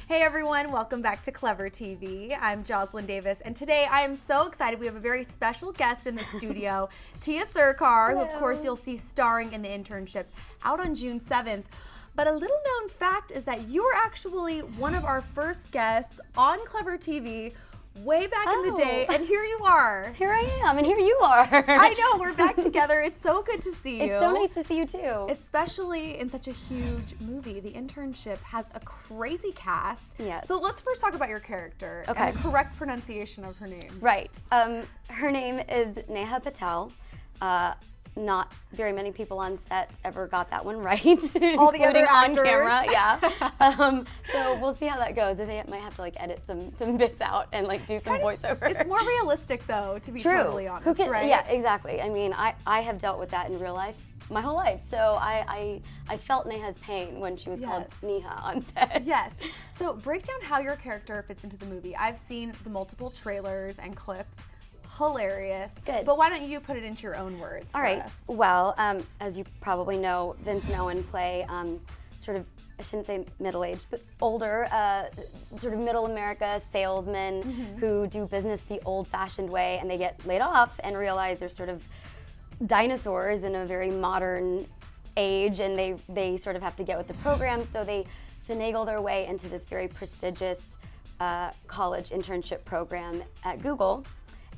Hey everyone, welcome back to ClevverTV. I'm Joslyn Davis, and today I am so excited. We have a very special guest in the studio, Tiya Sircar, who of course you'll see starring in the Internship out on June 7th. But a little known fact is that you were actually one of our first guests on ClevverTV way back in the day, and here you are. Here I am, and here you are. I know, we're back together. It's so good to see you. It's so nice to see you too. Especially in such a huge movie. The Internship has a crazy cast. Yes. So let's first talk about your character and the correct pronunciation of her name. Right. Her name is Neha Patel. Not very many people on set ever got that one right. All the other actors. On camera, yeah. So we'll see how that goes. They might have to like edit some bits out and like do some voiceover. It's more realistic though, to be totally honest, right? Yeah, exactly. I mean, I have dealt with that in real life my whole life, so I felt Neha's pain when she was called Neha on set. Yes. So break down how your character fits into the movie. I've seen the multiple trailers and clips. Hilarious. Good. But why don't you put it into your own words? All right. Well, as you probably know, Vince and Owen play sort of, I shouldn't say middle-aged, but older, sort of middle America salesmen who do business the old-fashioned way, and they get laid off and realize they're sort of dinosaurs in a very modern age, and they sort of have to get with the program, so they finagle their way into this very prestigious college internship program at Google.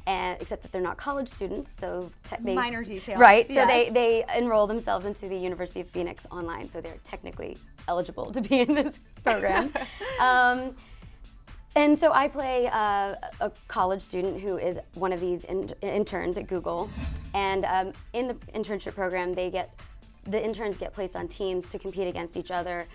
And except that they're not college students, so minor detail, right? Yes. So they enroll themselves into the University of Phoenix online, so they're technically eligible to be in this program. And so I play a college student who is one of these interns at Google, and in the internship program, the interns get placed on teams to compete against each other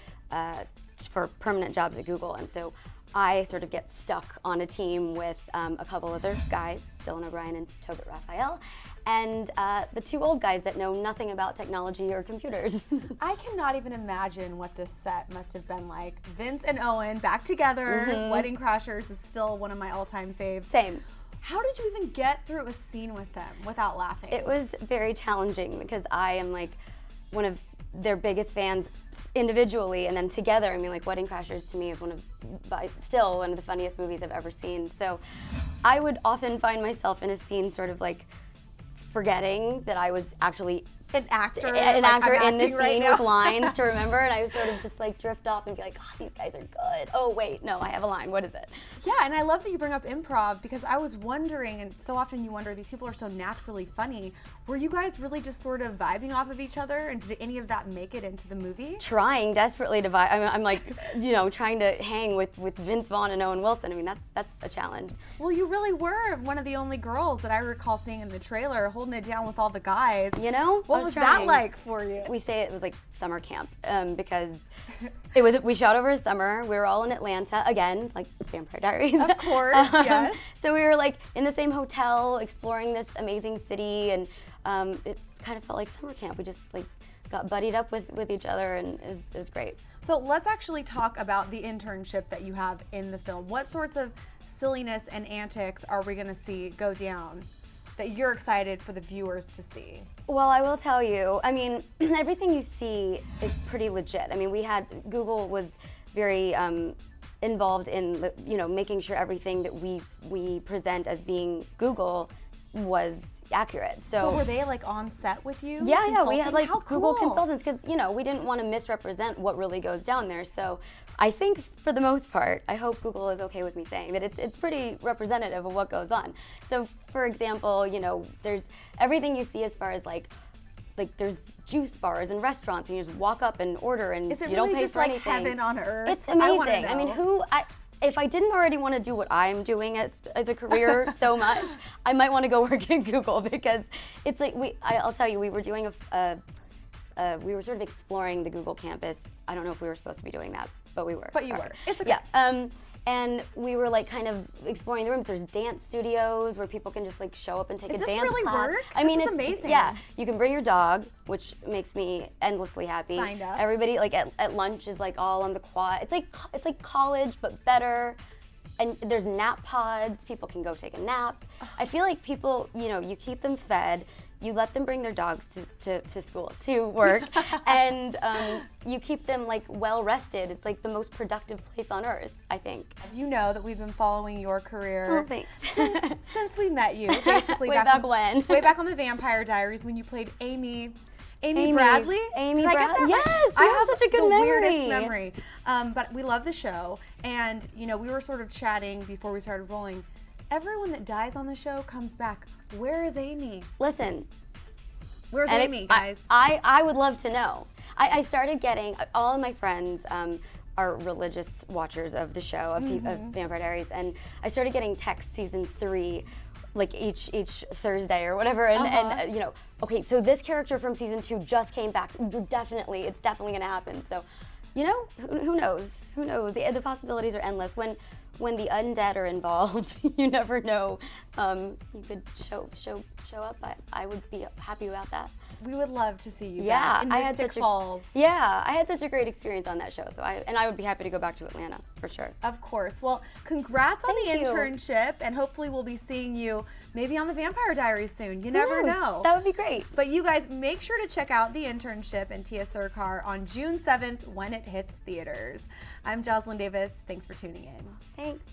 for permanent jobs at Google, and so I sort of get stuck on a team with a couple other guys, Dylan O'Brien and Tobit Raphael, and the two old guys that know nothing about technology or computers. I cannot even imagine what this set must have been like. Vince and Owen back together. Wedding Crashers is still one of my all-time faves. Same. How did you even get through a scene with them without laughing? It was very challenging because I am like one of their biggest fans individually, and then together, I mean, like Wedding Crashers to me is still one of the funniest movies I've ever seen. So I would often find myself in a scene sort of like forgetting that I was actually an actor in the right scene now. with lines to remember, and I would sort of just like drift off and be like, oh, these guys are good. Oh wait, no, I have a line, what is it? Yeah, and I love that you bring up improv because I was wondering, and so often you wonder, these people are so naturally funny. Were you guys really just sort of vibing off of each other, and did any of that make it into the movie? Trying desperately to vibe. I'm like, trying to hang with Vince Vaughn and Owen Wilson. I mean, that's a challenge. Well, you really were one of the only girls that I recall seeing in the trailer, holding it down with all the guys. You know? What was that like for you? We say it was like summer camp because we shot over a summer. We were all in Atlanta again, like Vampire Diaries. Of course, yes. So we were like in the same hotel, exploring this amazing city, and it kind of felt like summer camp. We just like got buddied up with each other, and it was great. So let's actually talk about the internship that you have in the film. What sorts of silliness and antics are we going to see go down that you're excited for the viewers to see? Well, I will tell you, I mean, everything you see is pretty legit. I mean, Google was very involved in, making sure everything that we present as being Google was accurate. So were they like on set with you? Yeah, we had like How Google cool. consultants because we didn't want to misrepresent what really goes down there. So I think for the most part, I hope Google is okay with me saying that it's pretty representative of what goes on. So for example, there's everything you see as far as like there's juice bars and restaurants, and you just walk up and order, and Is it you really don't pay just for like anything. heaven on earth? It's amazing. I mean, if I didn't already want to do what I'm doing as a career so much, I might want to go work at Google because it's like I'll tell you, we were doing we were sort of exploring the Google campus. I don't know if we were supposed to be doing that, but we were. But you were. It's okay. Yeah. And we were like kind of exploring the rooms. There's dance studios where people can just like show up and take a dance class. Does this really work? I mean, it's it's amazing. Yeah, you can bring your dog, which makes me endlessly happy. Signed up. Everybody like at lunch is like all on the quad. It's like college but better. And there's nap pods. People can go take a nap. I feel like people, you keep them fed. you let them bring their dogs to school, to work, and you keep them like well rested. It's like the most productive place on earth, I think. You know that we've been following your career thanks. since we met you, basically way back when. Way back on the Vampire Diaries when you played Amy Bradley? Amy Did I get that Bradley. right? Yes, I you have have such a good the memory. weirdest memory. But we love the show, and you know we were sort of chatting before we started rolling. Everyone that dies on the show comes back. Where is Amy? Listen. Where's Amy, guys? I would love to know. I started getting, all of my friends are religious watchers of the show, of Vampire Diaries, and I started getting texts season 3 like each Thursday or whatever, and you know, okay, so this character from season 2 just came back. It's definitely gonna happen. So, you know, who knows? Who knows? The possibilities are endless. When the undead are involved, you never know. You could show up. I would be happy about that. We would love to see you Yeah, back in Mystic Falls. I had such a great experience on that show. So I would be happy to go back to Atlanta for sure. Of course. Well, congrats on the Thank you. internship, and hopefully we'll be seeing you maybe on the Vampire Diaries soon. You never know. That would be great. But you guys, make sure to check out the internship and Tiya Sircar on June 7th when it hits theaters. I'm Joslyn Davis. Thanks for tuning in. Thanks.